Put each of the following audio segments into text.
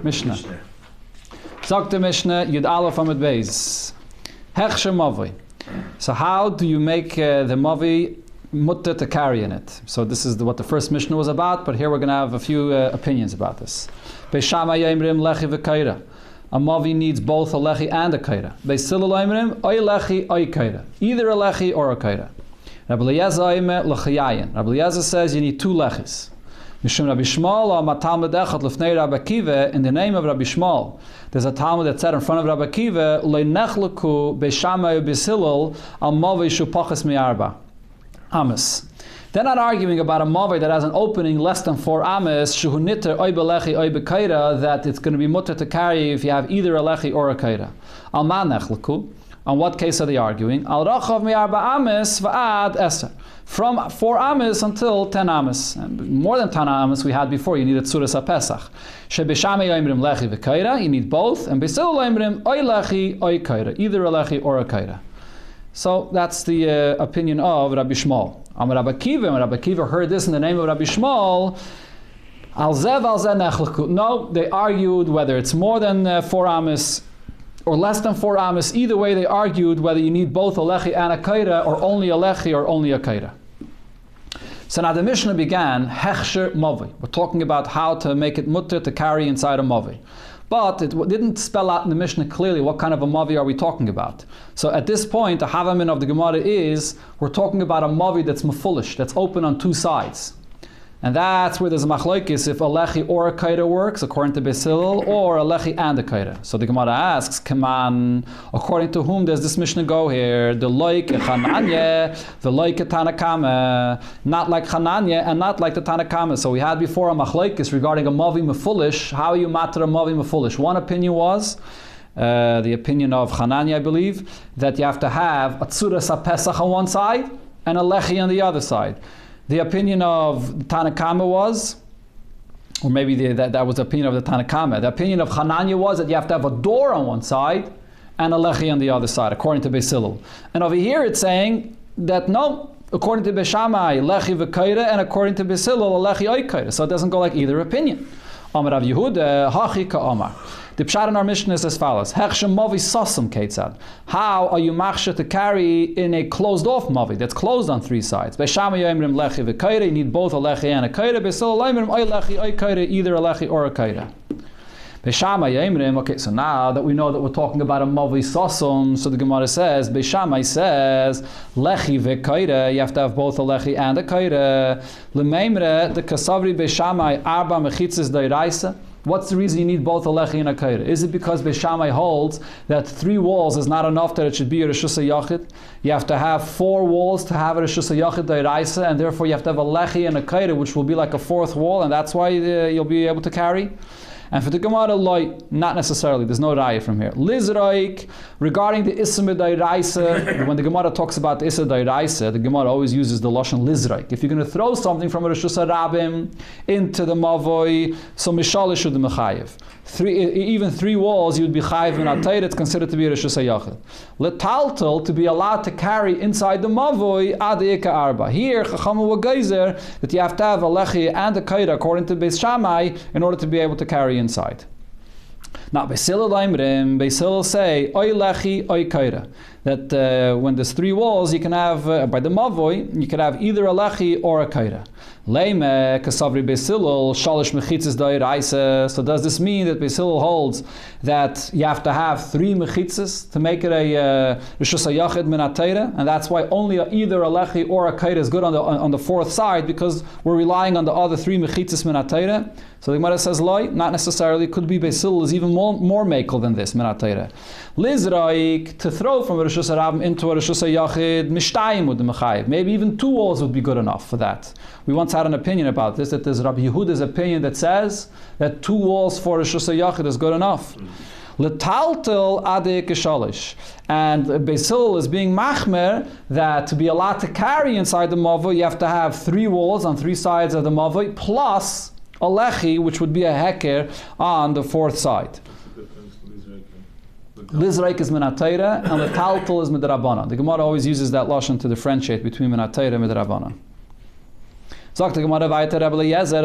Mishnah. Sagt the Mishnah, Yud Aleph Amud Beis. Hechsher Mavi. So how do you make the Mavi mutter to carry in it? So this is what the first Mishnah was about, but here we're going to have a few opinions about this. Beis Shammai Yomrim Lechi v'Kaira. A Mavi needs both a Lechi and a Kaira. Beis Hillel Yomrim Oy Lechi Oy Kaira. Either a Lechi or a Kaira. Rabbi Eliezer Oimer Lechayayin. Rabbi Eliezer says you need two Lechis. Mishum Rabbi Shmuel or Matalmud Echad Lefnei Rabbi Akiva, in the name of Rabbi Shmuel, there's a Talmud that said in front of Rabbi Akiva, Leinechleku Beis Shammai Beis Hillel al Mavi shu pachas mi'arba ames. They're not arguing about a Mavi that has an opening less than 4 ames, shuhu niter oy belechi oy bekaira, that it's going to be mutter to carry if you have either a lechi or a kaira. Al ma nechleku. On what case are they arguing? Al rachav mi'arba ames va'ad eser. From 4 ames until 10 ames. And more than 10 ames we had before, you needed Tzuras HaPesach. Beis Shammai Yomrim Lechi v'Kaira, you need both. And Beis Hillel Yomrim Oy Lechi Oy Kaira, either a Lechi or a Kaira. So that's the opinion of Rabbi Shmuel. When Rabbi Akiva heard this in the name of Rabbi Shmuel, Al Zev Al Zeh Nechleku. No, they argued whether it's more than 4 ames or less than 4 ames. Either way, they argued whether you need both a lechi and a kaira, or only a lechi or only a kaira. So now the Mishnah began, hechsher mavi. We're talking about how to make it mutter to carry inside a mavi. But it didn't spell out in the Mishnah clearly what kind of a mavi are we talking about. So at this point, the havamin of the Gemara is, we're talking about a mavi that's mefulish, that's open on 2 sides. And that's where there's a machlokes if a lechi or a kaira works, according to Beis Hillel, or a lechi and a kaira. So the Gemara asks, Kaman, according to whom does this Mishnah go here? The loik Chananya, the loik Tanakama, not like Chananya and not like the Tanakama. So we had before a machlokes regarding a mavi mefulish. How you matter a mavi mefulish? One opinion was, the opinion of Chananya, I believe, that you have to have a Tzuras HaPesach on one side and a lechi on the other side. The opinion of the Tanakama was, or maybe that was the opinion of the Tanakama. The opinion of Hananya was that you have to have a door on one side and a lechi on the other side, according to Beis Hillel. And over here it's saying that no, according to Beis Shammai, lechi v'kaira, and according to Beis Hillel, a lechi oy kaira. So it doesn't go like either opinion. Amar Rav Yehuda, hachi ka'amar. The pshat in our Mishnah is as follows: Hechshem mavi sasam keitzad. How are you machsher to carry in a closed-off mavi that's closed on 3 sides? Beis Shammai Yomrim lechi v'kaira. You need both a lechi and a kaira. Beis Hillel Yomrim oy lechi oy kaira, either a lechi or a kaira. Beis Shammai Yomrim. Okay, so now that we know that we're talking about a mavi sasam, so the Gemara says, Beis Shammai says lechi v'kaira. You have to have both a lechi and a kaira. L'meimre the kasavri Beis Shammai arba mechitzas d'iraisa. What's the reason you need both a lechi and a kaira? Is it because Beis Shammai holds that 3 walls is not enough that it should be a reshus hayachid? You have to have 4 walls to have a reshus hayachid d'iraisa, and therefore you have to have a lechi and a kaira, which will be like a 4th wall, and that's why you'll be able to carry? And for the Gemara, not necessarily. There's no raya from here. Lizraik, regarding the Isma d'iraisa, when the Gemara talks about the Isma d'iraisa, the Gemara always uses the lashon lizraik. If you're going to throw something from a Reshus HaRabim into the Mavoi, so Mishalish should be Mechayev. Even 3 walls, you would be Chayev in Atayr, it's considered to be a Reshus HaYachid. Letaltel, to be allowed to carry inside the Mavoi, Adiyeka Arba. Here, Chacham wa Geizer, that you have to have a Lechi and a Kaira, according to Beis Shammai, in order to be able to carry inside. Now, Beis Hillel Laimrim, Beis Hillel say, Oy Lechi, Oy Kaira. That when there's 3 walls, you can have, by the Mavoi, you can have either a Lechi or a Kaira. Leime, Kasavri Beis Hillel, Shalish Mechitzas d'iraisa. So does this mean that Beis Hillel holds that you have to have 3 mechitzas to make it a Reshus HaYachid min HaTeira? And that's why only either a Lechi or a Kaira is good on the 4th side, because we're relying on the other 3 mechitzas min HaTeira. So the Gemara says, Loi, not necessarily. It could be Beis Hillel is even more mekel than this, min HaTeira. Lizraik, to throw from a Reshus HaRabim into a Reshus HaYachid, Mishtayim with the Mechayev. Maybe even 2 walls would be good enough for that. We once had an opinion about this, that there's Rabbi Yehuda's opinion that says that 2 walls for Reshus HaYachid is good enough. Letaltel adek shalish. And Beis Hillel is being machmer that to be allowed to carry inside the mavoi, you have to have 3 walls on 3 sides of the mavoi, plus a lechi, which would be a heker on the 4th side. Lizraik is min HaTeira, and letaltel is midrabana. The Gemara always uses that lashon to differentiate between min HaTeira and midrabana. Sagt the Gemara weiter, Rabbi Eliezer,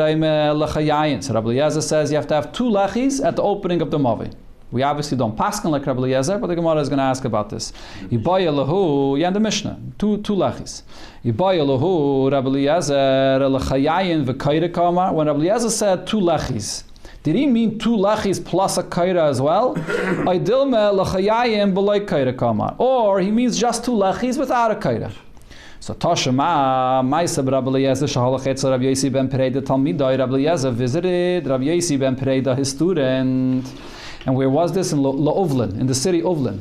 so Rabbi Eliezer says you have to have 2 lechis at the opening of the mavi. We obviously don't paskin like Rabbi Eliezer, but the Gemara is going to ask about this. Yibaya lahu, in the Mishnah, two lechis. Yibaya lahu, Rabbi Eliezer, lechayayin v'kaira kamar. When Rabbi Eliezer said 2 lechis, did he mean 2 lechis plus a kaira as well? Aydilme lechayayin b'loi kaira kamar. Or he means just 2 lechis without a kaira. So Tashema, Maisab Rabbi Eliezer, Shahalachetza Rabbi Yosi ben Pereida Talmidai, Rabbi Eliezer visited Rabbi Yosi ben Pereida, his student. And where was this? In Uvlin, in the city Uvlin.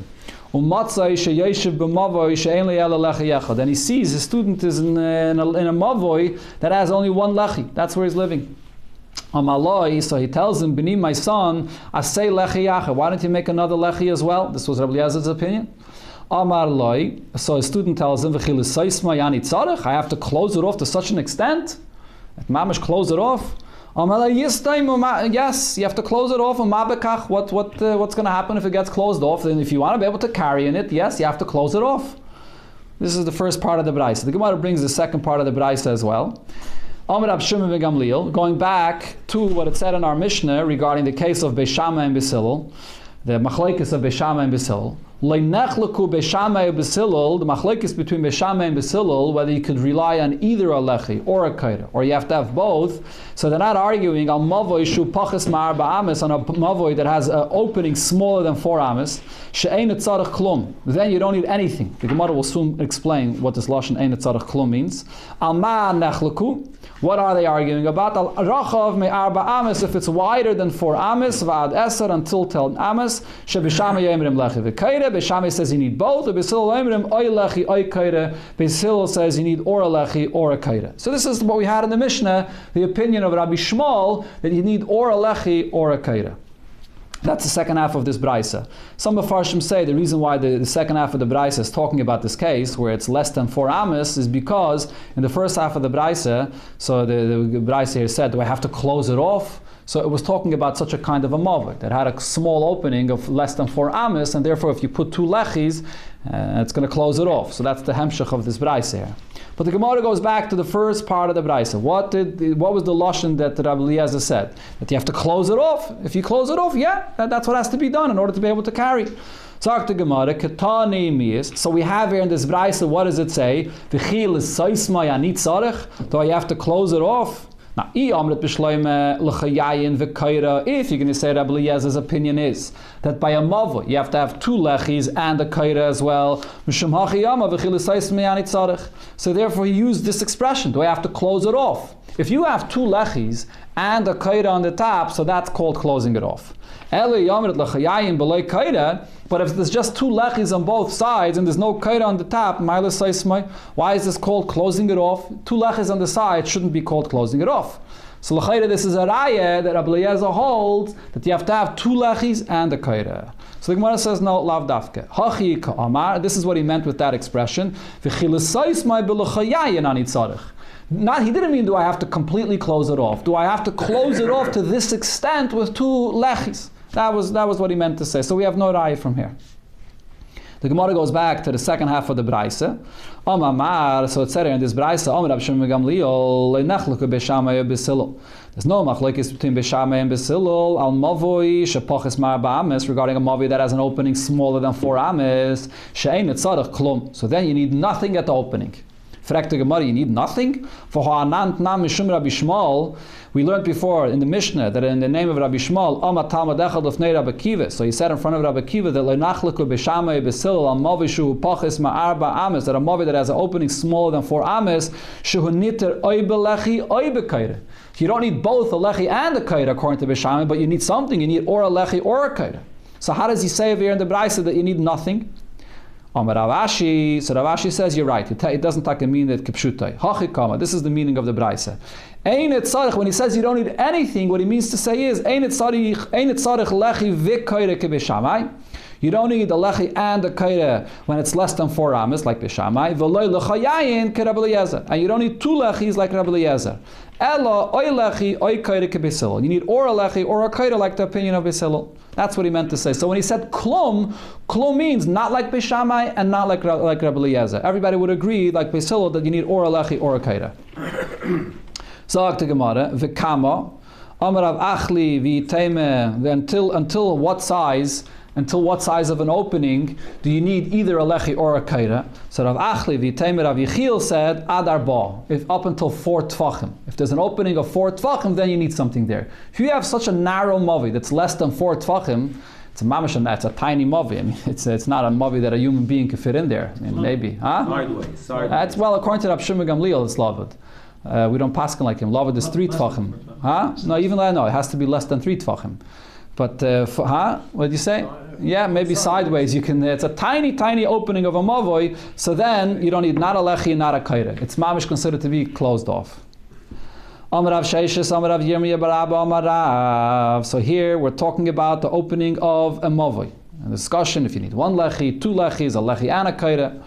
And he sees his student is in a mavoi that has only 1 lechi. That's where he's living. So he tells him, Bini, my son, asay lechi yacha. Why don't you make another lechi as well? This was Rabbi Eliezer's opinion. Amar loy. So his student tells him, I have to close it off to such an extent that mamish close it off. Yes, you have to close it off. What's going to happen if it gets closed off? Then if you want to be able to carry in it, yes, you have to close it off. This is the first part of the Braisa. The Gemara brings the second part of the Braisa as well. Going back to what it said in our Mishnah regarding the case of Beishama and Basilil, the machlekes of Beishama and Basilil. Leinechleku Beishama and Basilil, the machlekes between Beishama and Basilil, whether you could rely on either a lechi or a kaira, or you have to have both. So they're not arguing on mavoi shu pachas ma'arba amis, on a mavoi that has an opening smaller than 4 amis. She'ein tzarech klum. Then you don't need anything. The Gemara will soon explain what this lashon ein tzarech klum means. Al ma nechleku. What are they arguing about? Al rachav me'arba amis, if it's wider than 4 amis, va'ad eser until 10 amis, she'bishama yemrim lechi v'kaira. Beishama says you need both. Basilil yemrim oy lechi oy kaira. Basilil says you need or a lechi or a kaira. So this is what we had in the Mishnah, the opinion of Rabbi Shmuel, that you need or a lechi or a kaira. That's the second half of this Braisa. Some Mefarshim say the reason why the second half of the Braisa is talking about this case, where it's less than 4 amis, is because in the first half of the Braisa, so the Braisa here said, do I have to close it off? So it was talking about such a kind of a mavoi that had a small opening of less than 4 amis, and therefore if you put 2 lechis, it's going to close it off. So that's the hemshech of this Braisa here. But the Gemara goes back to the first part of the Braisa. What was the lashon that Rabbi Eliezer said? That you have to close it off. If you close it off, that's what has to be done in order to be able to carry. So we have here in this Braisa, what does it say? Do I have to close it off? Now, if you're going to say Rabbi Eliezer's opinion is that by a mavoi you have to have 2 lechis and a kaira as well, so therefore he used this expression, do I have to close it off? If you have 2 lechis and a kaira on the top, so that's called closing it off. But if there's just 2 lechis on both sides and there's no kaira on the top, why is this called closing it off? 2 lechis on the side shouldn't be called closing it off. So this is a raya that Rabbi Eliezer holds that you have to have 2 lechis and a kaira. So the Gemara says no, lav dafke. This is what he meant with that expression. Not, he didn't mean do I have to completely close it off. Do I have to close it off to this extent with 2 lechis? That was what he meant to say. So we have no raya from here. The Gemara goes back to the second half of the Braisa. So it said here in this Braisa, there's no machlekes between Beishama and Basilil al mavoi shepoches ma'arba amis, regarding a mavi that has an opening smaller than 4 amis. She'ein tzarech klum. So then you need nothing at the opening. Fragt the Gemara, you need nothing? For ha'anant nam mishum Rabbi Shmuel, we learned before in the Mishnah that in the name of Rabbi Shmuel, Amar Talmud Echad Lefnei Rabbi Kiva. So he said in front of Rabbi Kiva that le'nachleku Beishama Basilil al mavi shu pachis ma'arba amis, that a mavi that has an opening smaller than 4 amis, shehu niter oy belechi oy bekaira. You don't need both a lechi and a kaira according to Beishama, but you need something. You need or a lechi or a kaira. So how does he say over here in the Braisa that you need nothing? Amar Ravashi, so Ravashi says you're right. It doesn't mean that kipshutai. Hachikama. This is the meaning of the Braisa. Ein et tzarich. When he says you don't need anything, what he means to say is ein et tzarich lechi v'kaira kebeshamai. You don't need a lechi and a kaira when it's less than 4 amis, like Beishama. V'loy lechayayin ke Rabbi Eliezer. And you don't need 2 lechis like Rabbi Eliezer. Ella oy lechi oy kaira ke Basilil. You need or a lechi or a kaira like the opinion of Basilil. That's what he meant to say. So when he said klum, klum means not like Beishama and not like Rabbi Eliezer. Everybody would agree, like Basilil, that you need or a lechi or a kaira. Sagt the Gemara, v'kama, amarav achli v'yiteme, until what size of an opening do you need either a lechi or a kaira? So Rav Achli v'yiteme Rav Yechiel said, adar ba, if up until 4 tvachim. If there's an opening of 4 tvachim, then you need something there. If you have such a narrow mavi that's less than 4 tvachim, it's a mamash, it's a tiny mavi. I mean, it's not a mavi that a human being can fit in there. I mean, maybe, huh? Sideways. That's well according to Rav Shimon Gamliel, it's lavud. We don't paskin like him. Lavud is 3 tvachim. Huh? No, even like no, it has to be less than 3 tvachim. But what did you say? Yeah, maybe sideways. You can. It's a tiny, tiny opening of a mavoi. So then you don't need not a lechi, not a kaira. It's mamish considered to be closed off. Amarav Sheishis, Amarav Yirmiyah Barabba Amarav. So here we're talking about the opening of a mavoi. A discussion if you need 1 lechi, 2 lechis, a lechi and a kaira.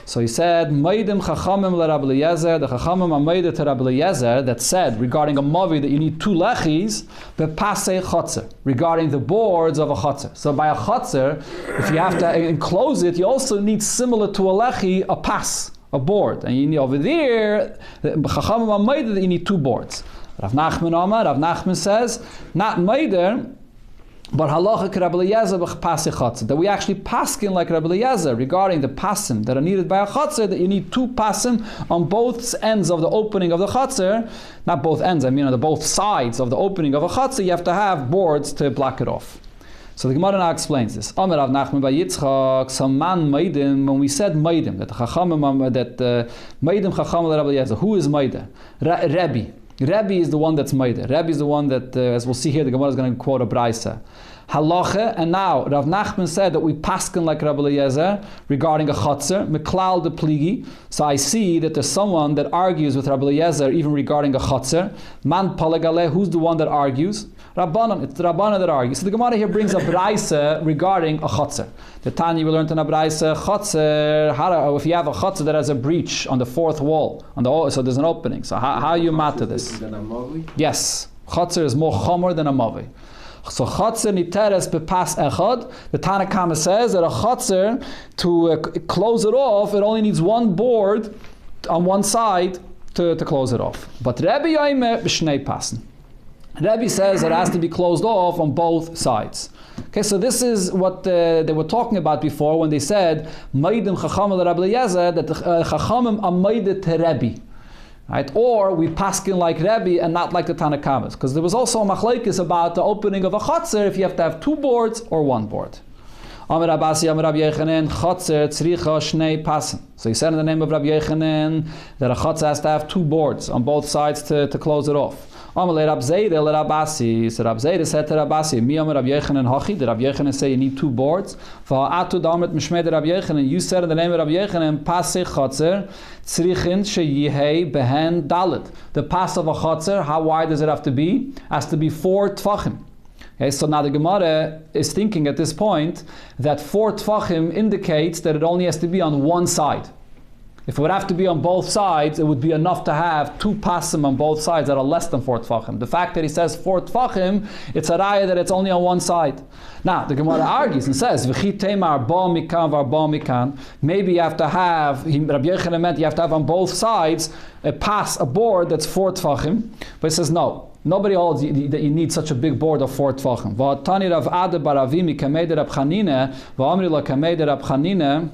So he said, Maidim Chachamim l'Rabbi Eliezer, the Chachamim are Maidim to Rabbi Eliezer that said regarding a mavi that you need 2 lechis, bepasei chotzer, regarding the boards of a chotzer. So by a chotzer, if you have to enclose it, you also need similar to a lechi, a pas, a board. And you need over there, Chachamim are Maidim that you need 2 boards. Rav Nachman Amar, Rav Nachman says, not Maidim, but halacha Rabbi Eliezer b'chapasi chatzah, that we actually paskin like Rabbi Eliezer regarding the pasim that are needed by a chatzah, that you need 2 pasim on both ends of the opening of the chatzah, not both ends, I mean on the both sides of the opening of a chatzah, you have to have boards to block it off. So the Gemara now explains this. Amar Rav Nachman bar Yitzchak, some man maidim, when we said maidim, that chachamim, that maidim chachamim Rabbi Eliezer, who is maidim? Rebbe. Rebbe is the one that's Maida. Rebbe is the one that, as we'll see here, the Gemara is going to quote a Braisa. Halacha, and now Rav Nachman said that we paskin like Rabbi Eliezer regarding a chotzer, meklal de pligi. So I see that there's someone that argues with Rabbi Eliezer even regarding a chotzer. Man palagale, who's the one that argues? Rabbanan, it's the Rabbanan that argues. So the Gemara here brings a Braisa regarding a chotzer. The Tanya we learned in a Braisa, chotzer, if you have a chotzer that has a breach on the 4th wall, so there's an opening. So how you matter this? Yes, chotzer is more chomer than a mavi. So chotzer niteres bepas echad. The Tana Kama says that a chotzer, to close it off, it only needs 1 board on one side to close it off. But Rebbe Yoime b'shnei pasen. Rebbe says it has to be closed off on both sides. Okay, so this is what they were talking about before when they said Maidim Chachamim Rabbi Eliezer, that the Chachamim are Maidim to Rebbe. Right? Or we paskin like Rebbe and not like the Tanakamas. Because there was also a machlekes about the opening of a chotzer if you have to have 2 boards or 1 board. Amar Abasi, Amar Rabbi Yechanan, chotzer tzricha shnei pasen. So he said in the name of Rabbi Yechanan that a chotzer has to have 2 boards on both sides to close it off. Amar le Rab Zeide le Rabasi. So Rab Zeide said to Rabasi, Mi Amar Rabbi Yechanan hachi. Did Rabbi Yechanan say you need 2 boards? Va'atu damet mishmei de Rabbi Yechanan. You said in the name of Rabbi Yechanan, pasei chotzer tzrichin sheyihei behen dalet. The pas of a chotzer, how wide does it have to be? Has to be 4 tvachim. Okay, so now the Gemara is thinking at this point that 4 tvachim indicates that it only has to be on one side. If it would have to be on both sides, it would be enough to have 2 pasim on both sides that are less than 4 tvachim. The fact that he says 4 tvachim, it's a raya that it's only on one side. Now, the Gemara argues and says, maybe you have to have, Rabbi Yechanan meant you have to have on both sides a board that's 4 tvachim. But he says no. Nobody holds that you need such a big board of 4 tvachim. V'atani Rav Ada baravimi kamei Rab Chanina, v'amri la kamei Rab Chanina,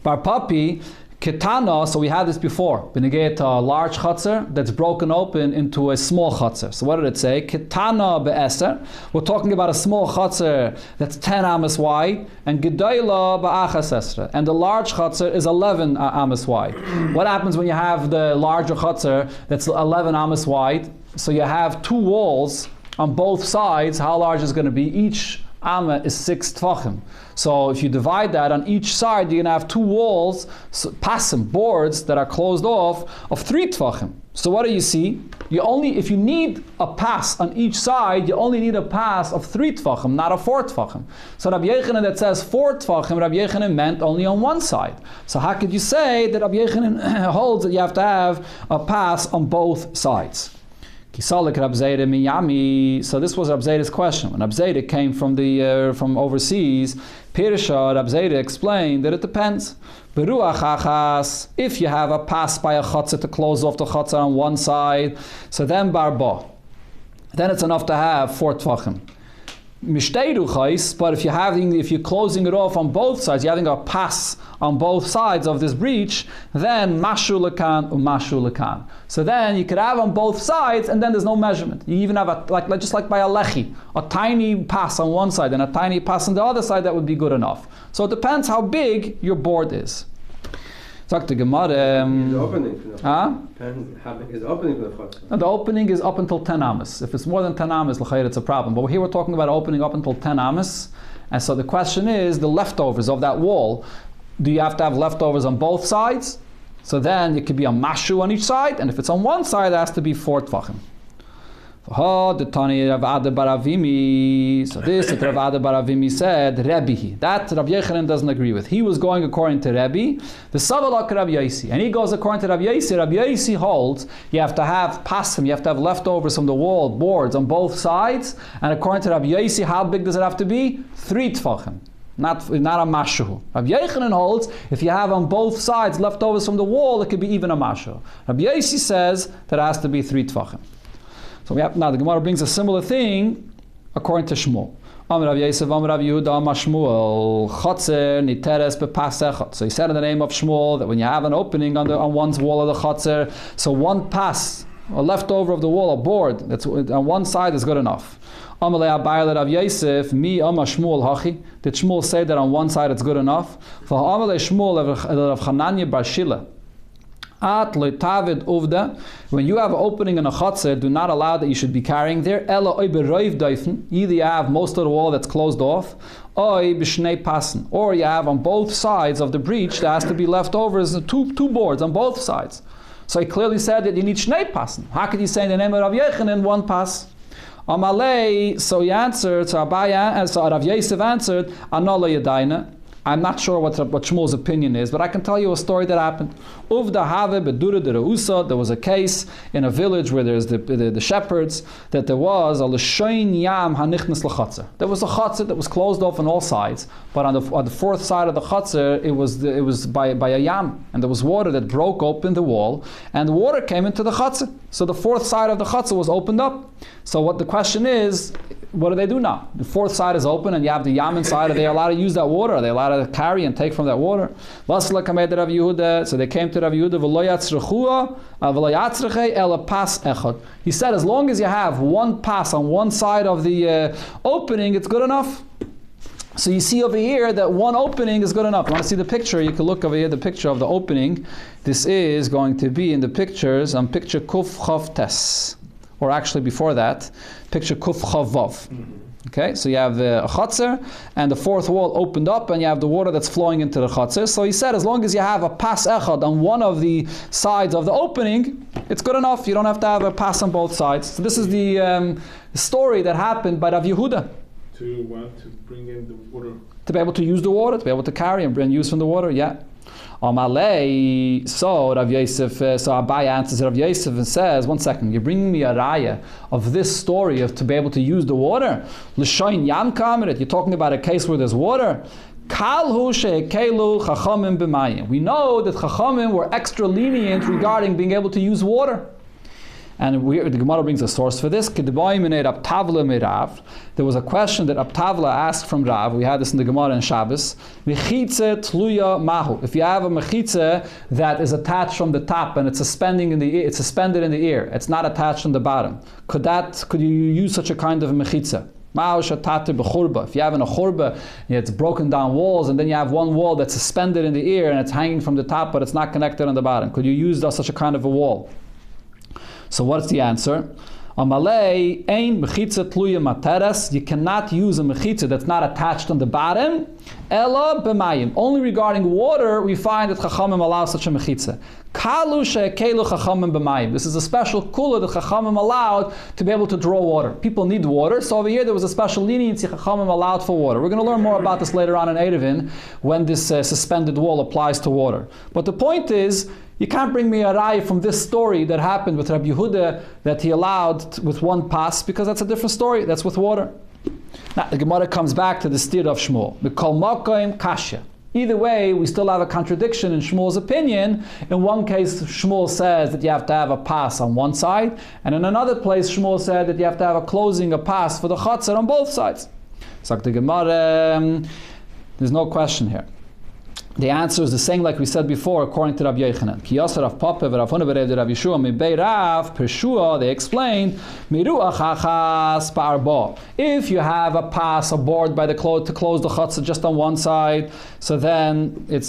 bar papi, ketana, so we had this before. Benegayet a large chotzer that's broken open into a small chotzer. So what did it say? Ketana be'eser. We're talking about a small chotzer that's 10 amas wide, and gedayla ba'achas esra. And the large chotzer is 11 amas wide. What happens when you have the larger chotzer that's 11 amas wide? So you have 2 walls on both sides. How large is it going to be? Each Amma is 6 tvachim. So if you divide that on each side, you're going to have 2 walls, pasim, boards that are closed off of 3 tvachim. So what do you see? If you need a pass on each side, you only need a pass of 3 tvachim, not a 4 tvachim. So Rabbi Yechanan that says 4 tvachim, Rabbi Yechanan meant only on one side. So how could you say that Rabbi Yechanan holds that you have to have a pass on both sides? Kisalik Rab Zayda Miyami. So this was Rab Zayda's question. When Rab Zayda came from from overseas, Pirsha Rab Zayda explained that it depends. Beruach achas, if you have a pass by a chatzah to close off the chatzah on one side, so then barba, then it's enough to have 4 tvachim. Mishteiru chais, but if you're closing it off on both sides, you're having a pass on both sides of this breach, then mashu lekan umashu lekan. So then you could have on both sides, and then there's no measurement. You even have just like by a lechi, a tiny pass on one side and a tiny pass on the other side. That would be good enough. So it depends how big your board is. Talk to Gemara. The opening is the opening for the chutzah. No, the opening is up until 10 amas. If it's more than 10 amas, l'chayr, it's a problem. But here we're talking about opening up until 10 amas. And so the question is, the leftovers of that wall, do you have to have leftovers on both sides? So then it could be a mashu on each side, and if it's on one side, it has to be 4 tvachim. So this that Rav Ada bar Avimi said, Rebbe, that Rav Yechanan doesn't agree with. He was going according to Rebbe, the Savalak Rav Yaisi, and he goes according to Rav Yaisi. Rav Yaisi holds you have to have pasim, you have to have leftovers from the wall, boards on both sides, and according to Rav Yaisi, how big does it have to be? 3 tvachim. Not a mashu. Rabbi Yechanan holds if you have on both sides leftovers from the wall, it could be even a mashu. Rabbi Yaisi says that it has to be 3 tvachim. So we have now the Gemara brings a similar thing according to Shmuel. Amar Rav Yosef, Amar Rav Yehuda, Amar Shmuel, Chotzer niteres bepas echad. So he said in the name of Shmuel that when you have an opening on one's wall of the Chotzer, so one pass, a leftover of the wall, a board that's on one side is good enough. Amalei Abayla Rav Yosef, mi Amar Shmuel hachi. Did Shmuel say that on one side it's good enough? For Amalei Shmuel Rav Chananya bar Shila. At loitavid uvda, when you have an opening in a chatzir, do not allow that you should be carrying there. Ela oy beroiv daifen, either you have most of the wall that's closed off, oy b'shnei passen, or you have on both sides of the breach there has to be leftovers, two boards on both sides. So he clearly said that you need shnei passen. How could you say in the name of Rav Yechanan one pass? Amalei, so he answered, so Abaya, and so Rav Yosef answered, Anola yadaina. I'm not sure what Shmuel's opinion is, but I can tell you a story that happened. Uvda have bedura de reusa. There was a case in a village where there's the shepherds that there was a l'shoin yam hanichnas l'chatzar. There was a chatzar that was closed off on all sides, but on the fourth side of the chatzar it was by a yam, and there was water that broke open the wall, and the water came into the chatzar. So the fourth side of the chatzar was opened up. So what the question is, what do they do now? The fourth side is open and you have the yam inside. Are they allowed to use that water? Are they allowed to carry and take from that water? So they came to Rav Yehuda. He said, as long as you have one pass on one side of the opening, it's good enough. So you see over here that one opening is good enough. You want to see the picture? You can look over here, the picture of the opening. This is going to be in the pictures on picture Kuf Chav Tes. Or actually before that, picture Kuf Chav Vav. Okay, so you have the chatzir, and the fourth wall opened up, and you have the water that's flowing into the chatzir. So he said, as long as you have a pas echad on one of the sides of the opening, it's good enough. You don't have to have a pass on both sides. So this is the story that happened by Rav Yehuda. To bring in the water. To be able to use the water, to be able to carry and bring use from the water, yeah. Amalei, so Rav Yosef, so Abai answers Rav Yosef and says, one second, you're bringing me a raya of this story of to be able to use the water. L'shoin yam kamerit, you're talking about a case where there's water. Kalhu she'ekelu chachamim b'mayim. We know that chachamim were extra lenient regarding being able to use water. And the Gemara brings a source for this. There was a question that Abtavla asked from Rav. We had this in the Gemara in Shabbos. Mechitze tluya mahu. If you have a mechitze that is attached from the top and it's suspended in the air, it's not attached on the bottom. Could you use such a kind of a mechitze? If you have in a churba, it's broken down walls, and then you have one wall that's suspended in the air and it's hanging from the top, but it's not connected on the bottom. Could you use such a kind of a wall? So what's the answer? Amalei ein mechitza tluya materes. You cannot use a mechitza that's not attached on the bottom Ela b'mayim. Only regarding water, we find that Chachamim allow such a mechitza. Kalu she'ekelu Chachamim b'mayim. This is a special kula that Chachamim allowed to be able to draw water. People need water, so over here there was a special leniency Chachamim allowed for water. We're going to learn more about this later on in Euruvin when this suspended wall applies to water. But the point is, you can't bring me a raya from this story that happened with Rabbi Yehuda that he allowed with one pass, because that's a different story. That's with water. Now the Gemara comes back to the steer of Shmuel. B'kol makom kasha. Either way, we still have a contradiction in Shmuel's opinion. In one case, Shmuel says that you have to have a pass on one side, and in another place, Shmuel said that you have to have a pass for the chatzar on both sides. So the Gemara, there's no question here. The answer is the same like we said before, according to Rabbi Yochanan. Ki yasser Rav Papa v'Rav Huna v'Rav Yeshua mibei Rav Pershua. They explained miruach hachas pa'arba. If you have a pass, a board by the to close the chutzah just on one side, so then it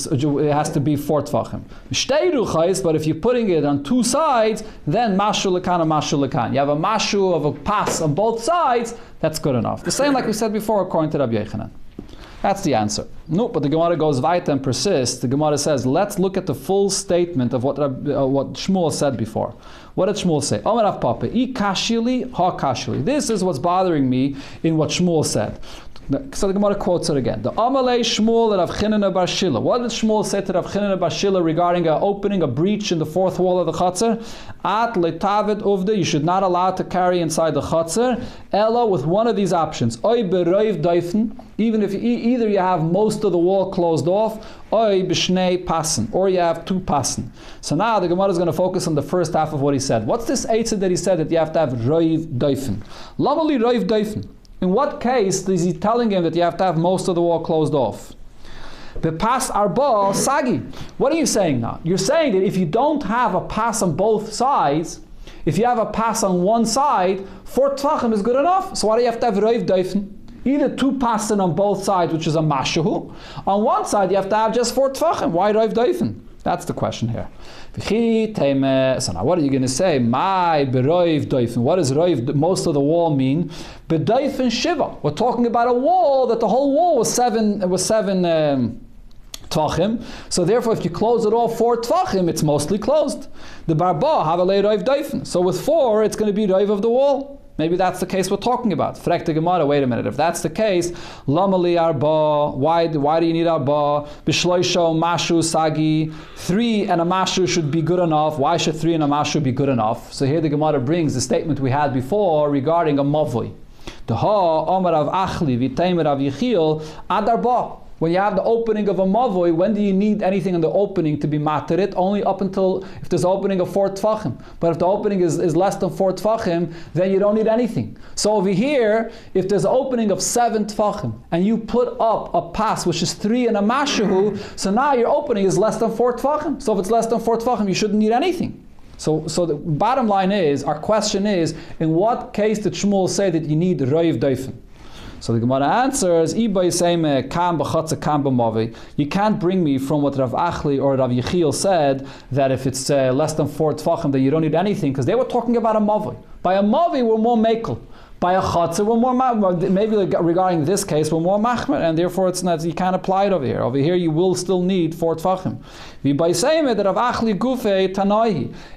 has to be 4 tvachim. Shtei ruchais, but if you're putting it on 2 sides, then mashu lekan and mashu lekan. You have a mashu of a pass on both sides. That's good enough. The same like we said before, according to Rabbi Yochanan. That's the answer. No, but the Gemara goes weiter and persists. The Gemara says, let's look at the full statement of what Shmuel said before. What did Shmuel say? Omer Rav Papa, I kashili, ha kashili. This is what's bothering me in what Shmuel said. So the Gemara quotes it again. The Amalei Shmuel Rav Chinana bar Shila. What did Shmuel say to Rav Chinana bar Shila regarding opening a breach in the 4th wall of the Chatzar? At letavet uvda, you should not allow to carry inside the Chatzar. Ella, with one of these options. Oy beroiv daifen, even if either you have most of the wall closed off, oy b'shnei passen, or you have 2 passen. So now the Gemara is going to focus on the first half of what he said. What's this eitzah that he said that you have to have roiv daifen? Lamali roiv daifen. In what case is he telling him that you have to have most of the wall closed off? Bepas arba sagi. What are you saying now? You're saying that if you don't have a pass on both sides, if you have a pass on one side, 4 tvachim is good enough. So why do you have to have roiv daifen? Either 2 passen on both sides, which is a mashahu. On one side, you have to have just 4 tvachim. Why roiv daifen? That's the question here. So now what are you going to say? My beroiv doifen. What does roiv, most of the wall, mean? Bedoifen shiva. We're talking about a wall that the whole wall was 7 tvachim. So therefore, if you close it all 4 tvachim, it's mostly closed. The barba have a lay roiv doifen. So with 4, it's going to be roiv of the wall. Maybe that's the case we're talking about. Frek the Gemara, wait a minute. If that's the case, lamali arba, why do you need arba? Bishloisho mashu sagi, 3 and a mashu should be good enough. Why should 3 and a mashu be good enough? So here the Gemara brings the statement we had before regarding a mavoi. The ha omar of achli v'teimer of yichil ad arba. When you have the opening of a mavoi, when do you need anything in the opening to be materit? Only up until if there's an opening of 4 tvachim. But if the opening is less than 4 tvachim, then you don't need anything. So over here, if there's an opening of 7 tvachim, and you put up a pass which is 3 and a mashahu, so now your opening is less than 4 tvachim. So if it's less than 4 tvachim, you shouldn't need anything. So the bottom line is, our question is, in what case did Shmuel say that you need roiv daifen? So the Gemara answers, you can't bring me from what Rav Achli or Rav Yechiel said that if it's less than 4 tvachim that you don't need anything, because they were talking about a mavi. By a mavi, we're more mekel. By a chatzah, we're more maybe regarding this case, we're more machmer, and therefore it's not, you can't apply it over here. Over here, you will still need 4 tvachim.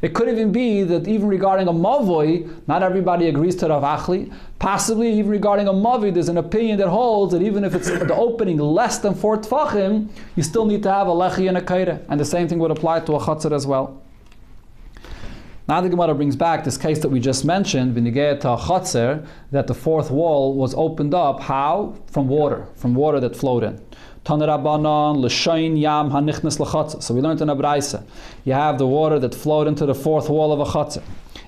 It could even be that even regarding a mavoi, not everybody agrees to Rav Achli. Possibly even regarding a mavi, there's an opinion that holds that even if it's the opening less than 4 tvachim, you still need to have a lechi and a kaira, and the same thing would apply to a chatzah as well. Now the Gemara brings back this case that we just mentioned, b'negei to a chatzar, that the 4th wall was opened up. How? From water that flowed in. Taner Rabbanan l'shayin yam hanichnas l'chatzar. So we learned in a braisa, you have the water that flowed into the 4th wall of a chatzar.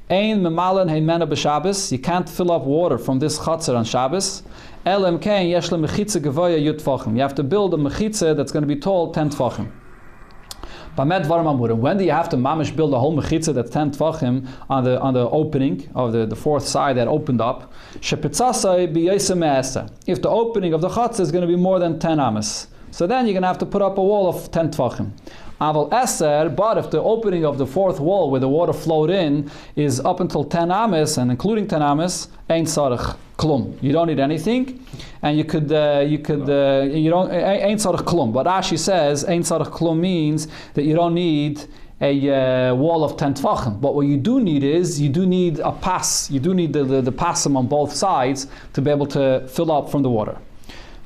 Ein memalan heimena b'Shabbos. You can't fill up water from this chatzar on Shabbos. Elem kein yesh le mechitza gevoya yud tvachim. You have to build a mechitza that's going to be tall 10 tvachim. When do you have to mamish build a whole mechitza that's 10 tvachim on the opening of the 4th side that opened up? If the opening of the chatzah is going to be more than 10 amas, so then you're going to have to put up a wall of 10 tvachim. Aval eser, but if the opening of the fourth wall where the water flowed in is up until 10 ames and including 10 ames, ein tzarich klum. You don't need anything, and you don't ein tzarich klum. But Rashi says ein tzarich klum means that you don't need a wall of 10 tvachim. But what you do need is, you do need a pass. You do need the passim on both sides to be able to fill up from the water.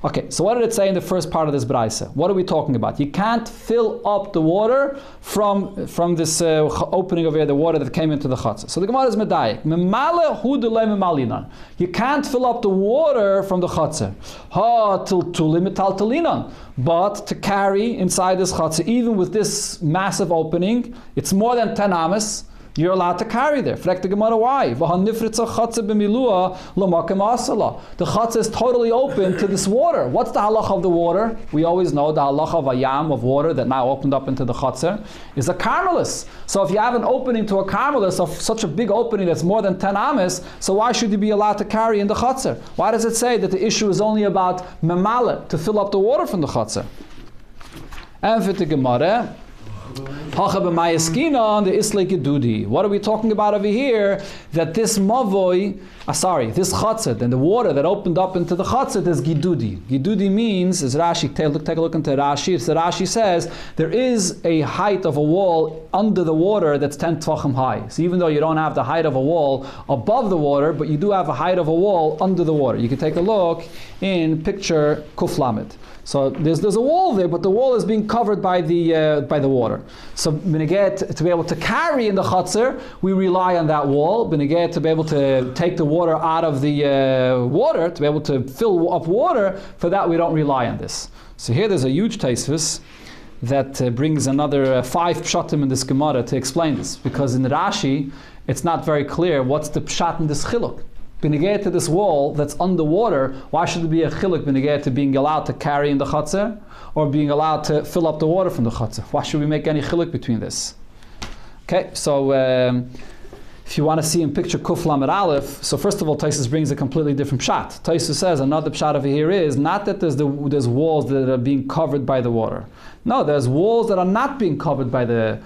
Okay, so what did it say in the first part of this braisa? What are we talking about? You can't fill up the water from this opening over here, the water that came into the chutzah. So the Gemara is medayik. Memale hu delay memalinan. You can't fill up the water from the chutzah. Ha til tulimetal talinan. But to carry inside this chutzah, even with this massive opening, it's more than 10 amas. You're allowed to carry there. Frek the Gemara, why? The chutzah is totally open to this water. What's the halacha of the water? We always know the halacha of a yam, of water that now opened up into the chutzah, is a carmelis. So if you have an opening to a carmelis of such a big opening that's more than 10 amas, so why should you be allowed to carry in the chutzah? Why does it say that the issue is only about memale, to fill up the water from the chutzah? And for the Gemara, what are we talking about over here? That this mavoi, this chatzet, and the water that opened up into the chatzet is gidudi. Gidudi means, as Rashi, take a look into Rashi, so Rashi says, there is a height of a wall under the water that's 10 tvachim high. So even though you don't have the height of a wall above the water, but you do have a height of a wall under the water. You can take a look in picture Kuf Lamed. So there's a wall there, but the wall is being covered by the water. So b'negeh to be able to carry in the chutzner, we rely on that wall. B'negeh to be able to take the water out of the water, to be able to fill up water, for that we don't rely on this. So here there's a huge taisvus that brings another 5 pshatim in this Gemara to explain this, because in Rashi it's not very clear what's the pshat in this chiluk. B'negeh to this wall that's underwater, why should there be a chiluk b'negeh to being allowed to carry in the chutzner or being allowed to fill up the water from the chutzner? Why should we make any chiluk between this? Okay, so if you want to see in picture Kuf Lamed Aleph, so first of all, Taisus brings a completely different pshat. Taisus says another pshat over here is not that there's walls that are being covered by the water. No, there's walls that are not being covered by the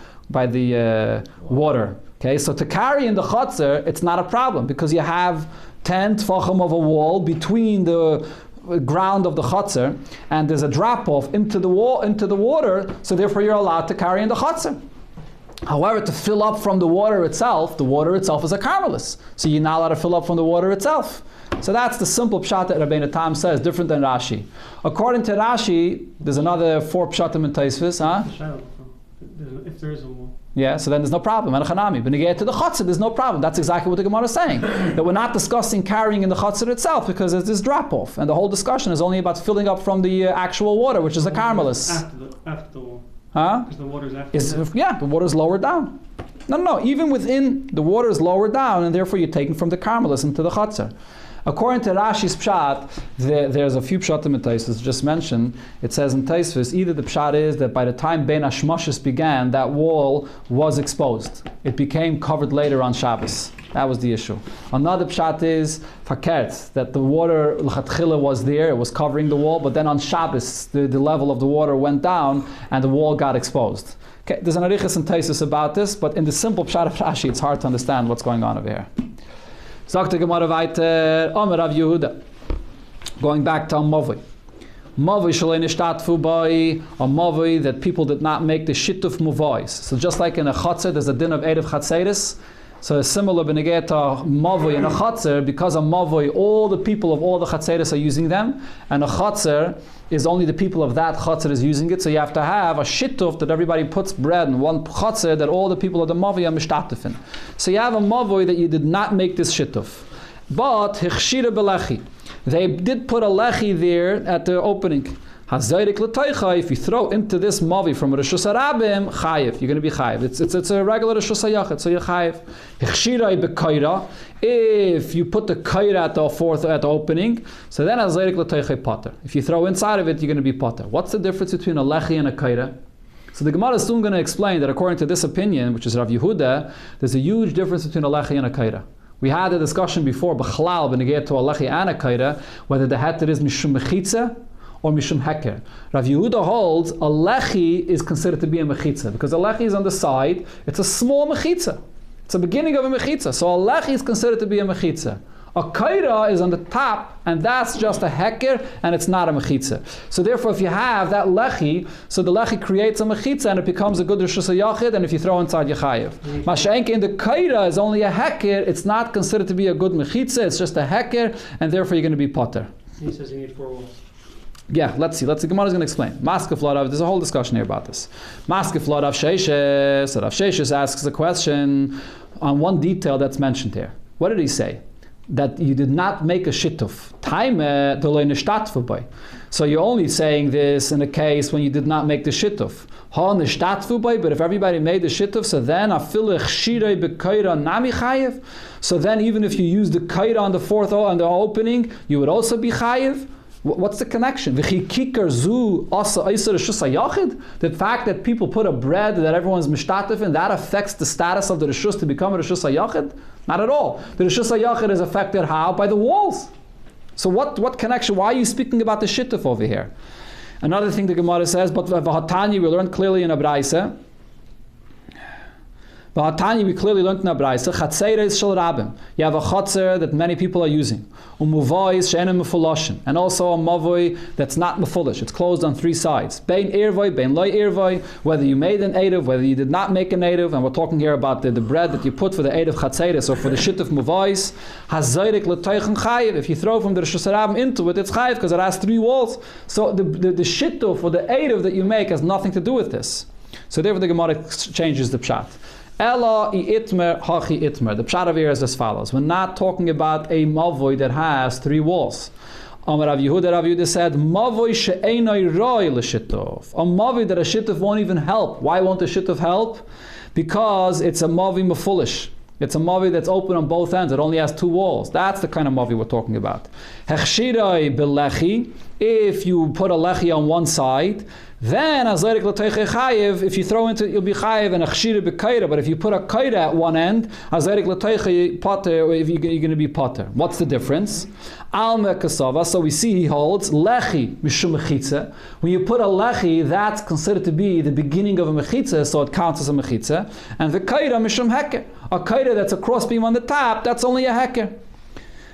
water. Okay, so to carry in the chutzner, it's not a problem because you have 10 tfachim of a wall between the ground of the chutzner, and there's a drop off into the water. So therefore, you're allowed to carry in the chutzner. However, to fill up from the water itself is a carmelis. So you're not allowed to fill up from the water itself. So that's the simple pshat that Rabbeinu Tam says, different than Rashi. According to Rashi, there's another 4 pshatim in Taisvis, If there is a wall. Yeah, so then there's no problem. But to the chutzner, there's no problem. That's exactly what the Gemara is saying. That we're not discussing carrying in the chutzner itself because there's this drop off, and the whole discussion is only about filling up from the actual water, which is a carmelis. After the wall. Because the water is after. The water is lower down. No. Even within the water is lower down, and therefore you're taking from the carmelis into the chutzner. According to Rashi's pshat, there's a few pshatim in Taisvis just mentioned. It says in Taisvis, either the pshat is that by the time Ben Hashmashis began, that wall was exposed. It became covered later on Shabbos. That was the issue. Another pshat is fakert, that the water l'chatchila was there, it was covering the wall, but then on Shabbos, the level of the water went down and the wall got exposed. Okay, there's an arichas in Taisvis about this, but in the simple pshat of Rashi, it's hard to understand what's going on over here. Sagt der Gemara weiter, Omer Rav Yehuda. Going back to Mavoi. Mavoi shalei nishtadfu bai, a Mavoi that people did not make the shittuf muvais. So just like in a chatzah, there's a din of Erev Chatzeris. So similar b'negeh to Mavoi in a chatzah, because a Mavoi, all the people of all the Chatzeris are using them, and a chatzah is only the people of that chatzah is using it. So you have to have a shittuf that everybody puts bread in one chatzah that all the people of the Mavoi are mishtatef in. So you have a Mavoi that you did not make this shittuf. But hichshira belechi, they did put a lechi there at the opening. Hazayrik l'toicha, if you throw into this Mavi from Rishus Harabim, chayiv, you're going to be chayiv. It's a regular Rishus HaYachid, so you're chayiv. Hichshirei b'koira, if you put the koira at the opening, so then Hazayrik l'toicha potter. If you throw inside of it, you're going to be potter. What's the difference between a lechi and a koira? So the Gemara is soon going to explain that according to this opinion, which is Rav Yehuda, there's a huge difference between a lechi and a koira. We had a discussion before, b'chlal, b'negeh to a lechi and a koira, whether the heter is mishum mechitza, or mishum heker. Rav Yehuda holds a lechi is considered to be a mechitza because a lechi is on the side. It's a small mechitza. It's the beginning of a mechitza. So a lechi is considered to be a mechitza. A kaira is on the top, and that's just a heker, and it's not a mechitza. So therefore, if you have that lechi, so the lechi creates a mechitza, and it becomes a good rishus hayachid, and if you throw inside, you chayiv. Mashenke in the kaira is only a heker. It's not considered to be a good mechitza. It's just a heker, and therefore you're going to be potter. He says you need 4 walls. Yeah, let's see. The Gemara is going to explain. Maskef Ladav, there's a whole discussion here about this. Maskef Ladav Sheishes. So Rav Sheishes asks a question on one detail that's mentioned here. What did he say? That you did not make a shittuf. So you're only saying this in a case when you did not make the shittuf. But if everybody made the shittuf, so then even if you use the kaira on the fourth on the opening, you would also be chayiv. What's the connection? The fact that people put a bread that everyone's mishtatif in, that affects the status of the rishus to become a rishus hayachid? Not at all. The rishus hayachid is affected how? By the walls. So what connection? Why are you speaking about the shittuf over here? Another thing the Gemara says, but v'hatani, we learned clearly in a braisa. V'hatani, we clearly learned in a braisa. Chatzeira is shel rabim. You have a chatzer that many people are using. Umuvoy is she'enim mefuloshin, and also a mavoy that's not mefulish. It's closed on 3 sides. Bein irvoy, bein loy irvoy. Whether you made an edav, whether you did not make an edav, and we're talking here about the bread that you put for the edav chatzeira, so for the shit of muvois. Hazayrik l'toichen chayiv. If you throw from the rishus harabim into it, it's chayiv because it has 3 walls. So the shit of or the edav that you make has nothing to do with this. So therefore the Gemara changes the pshat. Ela I itmer hachi itmer. The pshat of here is as follows. We're not talking about a mavoy that has 3 walls. Rav Yehuda said, mavoy she'enoi roi l'shituf. A mavoy that a shituf won't even help. Why won't a shituf help? Because it's a mavoy mefulish. It's a mavi that's open on both ends. It only has 2 walls. That's the kind of mavi we're talking about. Hechshiroi belechi. If you put a lechi on one side, then azayrik l'teiche chayiv. If you throw into it, you'll be chayiv and hechshira b'kaira. But if you put a kaira at one end, azayrik l'teiche potter, if you're going to be potter. What's the difference? Alme kasava. So we see he holds lechi mishum mechitza. When you put a lechi, that's considered to be the beginning of a mechitza, so it counts as a mechitza. And the kaira mishum heker. A kaira that's a crossbeam on the top, that's only a heker.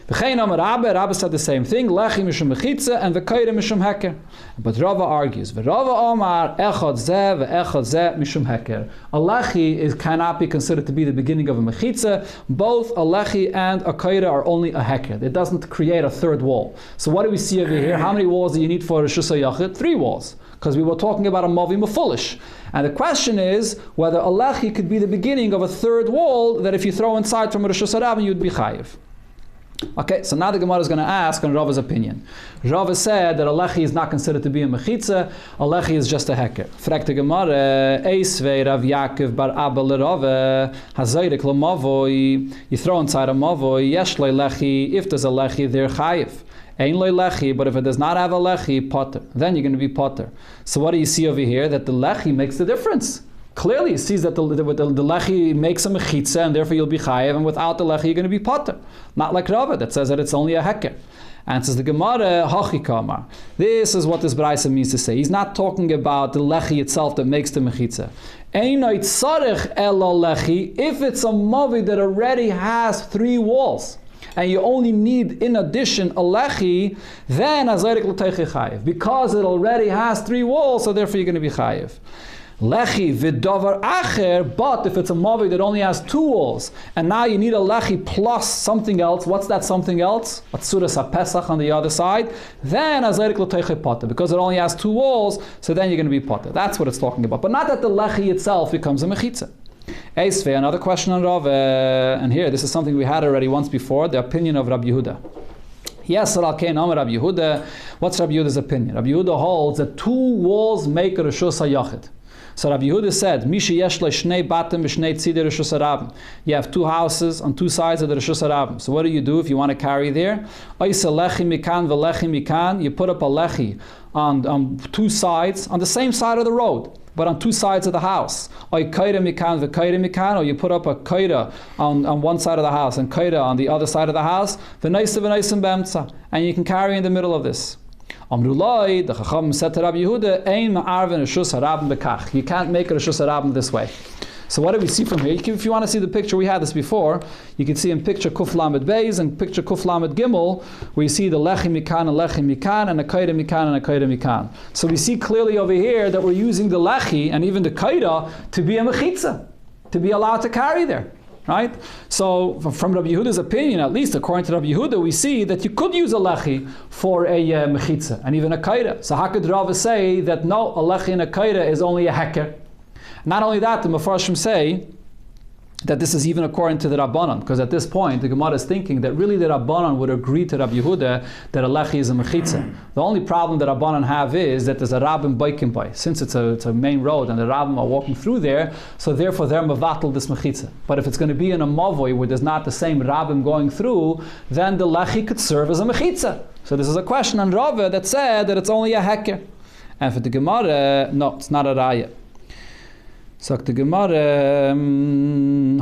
Rabba said the same thing, lechi mishum mechitza and the kaira mishum heker. But Rava argues, Rava Omar echad zeh ve'echad zeh mishum heker. A lechi cannot be considered to be the beginning of a mechitza. Both a lechi and a kaira are only a heker. It doesn't create a 3rd wall. So what do we see over here? How many walls do you need for a rishus hayachid? 3 walls. Because we were talking about a mavi mefulish. And the question is whether a lechi could be the beginning of a 3rd wall that if you throw inside from a rishus harabim, you'd be chayiv. Okay, so now the Gemara is going to ask on Rava's opinion. Rava said that a lechi is not considered to be a mechitza, a lechi is just a heker. Fragt the Gemara, Eisvei Rav Yaakov bar Abba l'Rava, hazayrik l'mavoi, you throw inside a mavoi, yesh loy lechi, if there's a lechi, they're chayiv. Ein loy lechi, but if it does not have a lechi, potter, then you're going to be potter. So what do you see over here? That the lechi makes the difference. Clearly, it sees that the lechi makes a mechitza, and therefore you'll be chayev, and without the lechi, you're going to be potter. Not like Rava, that says that it's only a heker. And says the Gemara, hachi kamar. This is what this braisa means to say. He's not talking about the lechi itself that makes the mechitza. Einoi tzarech elo lechi, if it's a mavi that already has 3 walls, and you only need, in addition, a lechi, then azayrik l'teiche chayev. Because it already has 3 walls, so therefore you're going to be chayev. Lechi v'davar acher, but if it's a mavi that only has 2 walls, and now you need a lechi plus something else, what's that something else? Atzuras HaPesach on the other side, then azayrik l'teiche potter, because it only has 2 walls, so then you're going to be potter. That's what it's talking about. But not that the lechi itself becomes a mechitza. Eisvei, another question on Rav, and here, this is something we had already once before, the opinion of Rabbi Yehuda. Yes, Rabbi Yehuda. What's Rabbi Yehuda's opinion? Rabbi Yehuda holds that 2 walls make a rishus hayachid. So Rabbi Yehuda said, Mishi yesh lo shnei batim v'shnei tzidei rishus harabim. You have 2 houses on 2 sides of the rishus harabim. So what do you do if you want to carry there? Oisa lechi mikan v'lechi mikan. You put up a lechi on 2 sides, on the same side of the road, but on 2 sides of the house. Or kaira mikan v'kaira mikan, or you put up a kaira on one side of the house and kaira on the other side of the house. V'naisa v'naisa b'emtza, and you can carry in the middle of this. Amrulai, the Chacham said to Rabbi Yehuda, Ein ma'arvin reshus harabim bekach. You can't make a reshus harabim this way. So what do we see from here? If you want to see the picture, we had this before. You can see in picture Kuf Lamed Beis and picture Kuf Lamed Gimel, where you see the Lechi Mikan and Lechi Mikan and a Kaida Mikan and a Kaida Mikan. So we see clearly over here that we're using the Lechi and even the Kaida to be a Mechitza, to be allowed to carry there. Right? So from Rabbi Yehuda's opinion, at least according to Rabbi Yehuda, we see that you could use a lechi for a mechitza and even a kaida. So how could Rava say that no, a lechi and a kaida is only a heker? Not only that, the Mefarshim say that this is even according to the Rabbanan, because at this point the Gemara is thinking that really the Rabbanan would agree to Rabbi Yehuda that a lechi is a mechitza. The only problem that Rabbanan have is that there's a rabbin biking by. Since it's a main road and the rabbin are walking through there, so therefore they're mevatel this mechitza. But if it's going to be in a mavoi where there's not the same rabbin going through, then the lechi could serve as a mechitza. So this is a question on Rava that said that it's only a heker. And for the Gemara, no, it's not a raya. Sagt the Gemara,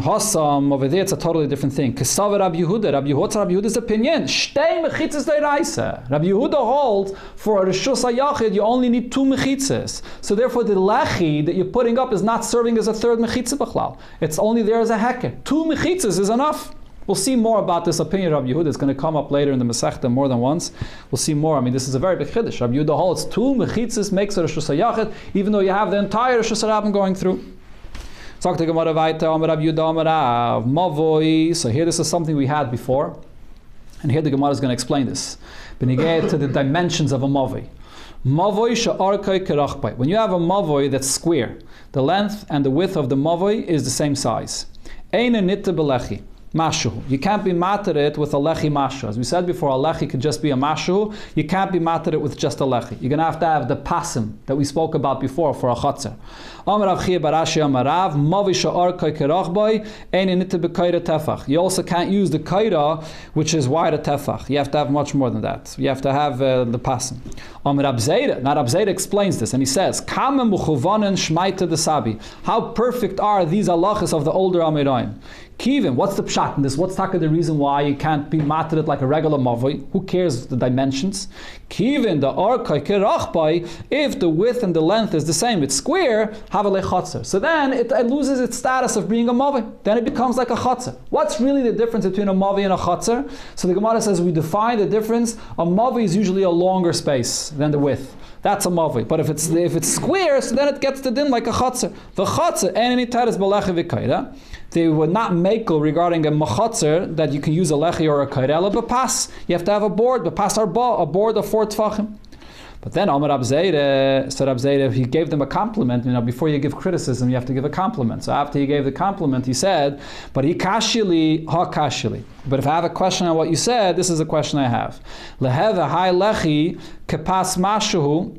Hassam, over there it's a totally different thing. Kesava Rabbi Yehuda's opinion. Shtei mechitzas deiraisa. Rabbi Yehuda holds for a reshus hayachid you only need 2 mechitzas. So therefore the lechi that you're putting up is not serving as a third mechitza b'chlal. It's only there as a heker. 2 mechitzas is enough. We'll see more about this opinion of Rabbi Yehuda. It's going to come up later in the Masechta more than once. We'll see more. I mean, this is a very big chiddush. Rabbi Yehuda holds 2 mechitzas makes it a reshus hayachid, even though you have the entire reshus harabim going through. So here this is something we had before, and here the Gemara is going to explain this. When you get to the dimensions of a mavoi. When you have a mavoi that's square, the length and the width of the mavoi is the same size. Mashu. You can't be matter it with a lechi mashu. As we said before, a lechi could just be a mashu. You can't be matter it with just a lechi. You're going to have the pasim that we spoke about before for a chatzar. You also can't use the kaira, which is wide a tefach. You have to have much more than that. You have to have the pasim. Now Rab Zayda explains this, and he says, how perfect are these halachas of the older Amirayim? Kivin, what's the pshat in this? What's the reason why you can't be matred like a regular mavoi? Who cares the dimensions? Kivin, the arkai kirachbai, if the width and the length is the same, it's square, have a lechatzer. So then it loses its status of being a mavoi. Then it becomes like a chatzer. What's really the difference between a mavoi and a chatzer? So the Gemara says we define the difference. A mavoi is usually a longer space than the width. That's a mavoi. But if it's square, so then it gets the din like a chatzer. The chatzer, any taris balacha v'kaira, they would not make regarding a machatzer that you can use a lechi or a kairela, but pass. You have to have a board, but pass a board of 4 tfachim. But then Amar Rab Zayda, so Rab Zayda, he gave them a compliment. Before you give criticism, you have to give a compliment. So after he gave the compliment, he said, but he kashili, ha kashili. But if I have a question on what you said, this is a question I have. Leheva hai lechi kepas mashuhu.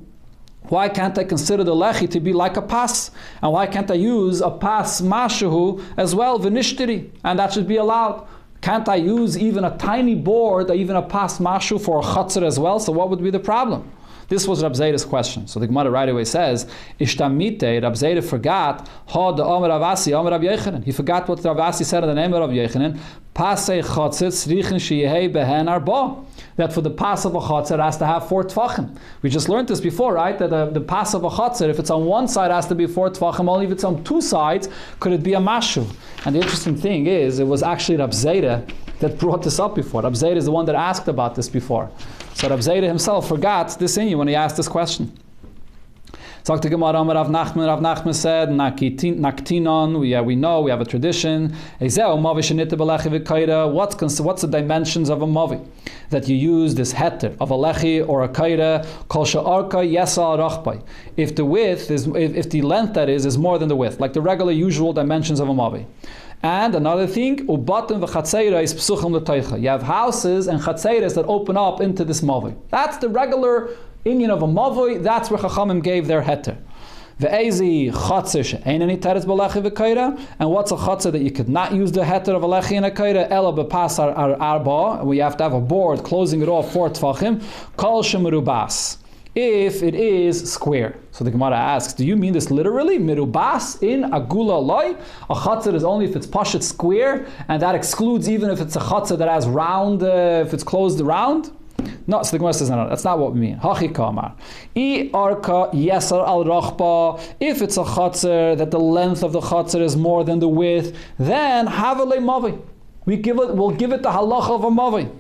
Why can't I consider the lechi to be like a pas? And why can't I use a pas mashuhu as well, v'nishtiri? And that should be allowed. Can't I use even a tiny board or even a pas mashu for a chatzar as well? So what would be the problem? This was Rab Zayda's question. So the Gemara right away says, Ishtamite, Rab Zayda forgot, Ha de Omer Avasi, Omer Rab Yechanan. He forgot what Rab Avasi said in the name of Rab Yechanan, Pasei chatzit tzrichin sheyehei behen arba. That for the pas of a chatzar it has to have 4 tfachim. We just learned this before, right? That the pas of a chatzar, if it's on one side, it has to be 4 tfachim. Only if it's on 2 sides, could it be a mashu. And the interesting thing is, it was actually Rab Zayda that brought this up before. Rab Zayda is the one that asked about this before. So Rab Zayda himself forgot this in you when he asked this question. So Rav Nachman said, Naktinon, we know, we have a tradition. What's the dimensions of a mavi? That you use this heter of a lechi or a kaira, kol sha'arka yesa rachbai. If the width is, if the length that is more than the width, like the regular usual dimensions of a mavi. And another thing, ubatim v'chatzeira is psuchim l'toicha. You have houses and chatzeiras that open up into this mavi. That's the regular Indian of a mavoi. That's where Chachamim gave their heter. Ve'ezi chatzer she'einani teretz b'lechi v'kaira. And what's a chatzer that you could not use the heter of a lechi and a kaira? Ela b'pas arba. We have to have a board closing it off 4 tfachim. Kol shemerubas. If it is square. So the Gemara asks, do you mean this literally? Merubas in agula loy? A chatzar is only if it's pashat square, and that excludes even if it's a chatzar that has round, if it's closed round. No, so the Gemara says, no, that's not what we mean. Hachi kamar. I arka yesar al rachba. If it's a chatzar that the length of the chatzar is more than the width, then havale mavi. We'll give it the halacha of a mavi.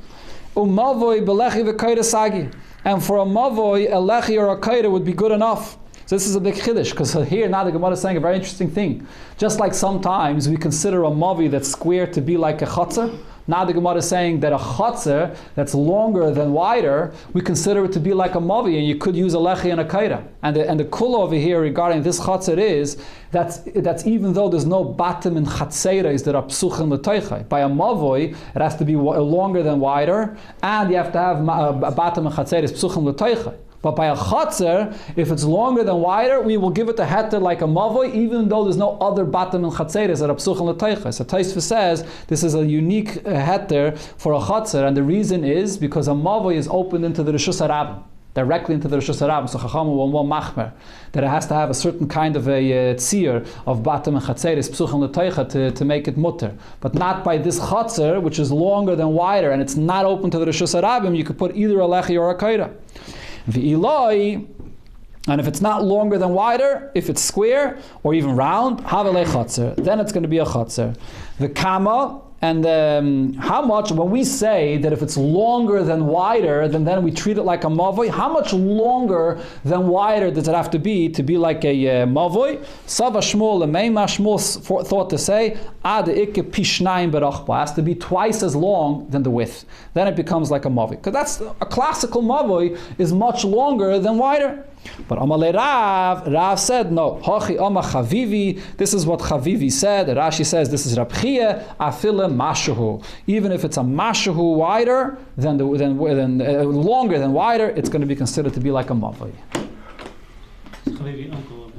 Umavoy belechi v'kaira sagi. And for a mavoi, a lechi or a kaira would be good enough. So this is a big chiddush, because here now the Gemara is saying a very interesting thing. Just like sometimes we consider a mavi that's square to be like a chatzar, now the Gemara is saying that a chatzar that's longer than wider, we consider it to be like a mavi, and you could use a lechi and a kaira. And the kula over here regarding this chatzar is that's even though there's no batim and chatzeres that are psuchim l'toichai. By a mavoi, it has to be longer than wider, and you have to have a batim and chatzeres psuchim l'toichai. But by a chatzar, if it's longer than wider, we will give it a heter like a mavoi, even though there's no other batam and chatzeres that are psuchim l'teiches. So Taisva says this is a unique heter for a chatzar, and the reason is because a mavoi is opened into the Rishus HaRabim, directly into the Rishus HaRabim. So Chacham will machmer that it has to have a certain kind of a tzir of batam and chatzeres psuchim l'teicha to make it mutter, but not by this chatzar, which is longer than wider, and it's not open to the Rishus HaRabim. You could put either a lechi or a kaira. V'iloi, and if it's not longer than wider, if it's square or even round, havelei chatzar, then it's going to be a chatzar. The kama, and how much, when we say that if it's longer than wider, then we treat it like a mavoi, how much longer than wider does it have to be like a mavoi? Sava Shmuel, Meima Shmuel thought to say, ad ikke pishnayim berachba, has to be twice as long than the width. Then it becomes like a mavoi. Because that's a classical mavoi is much longer than wider. But Amalei Rav said, no, Hachi Ama Chavivi, this is what Chavivi said. Rashi says this is Rab Chia, Afile Mashahu. Even if it's a Mashahu wider, longer than wider, it's going to be considered to be like a Mavoi. Chavivi uncle.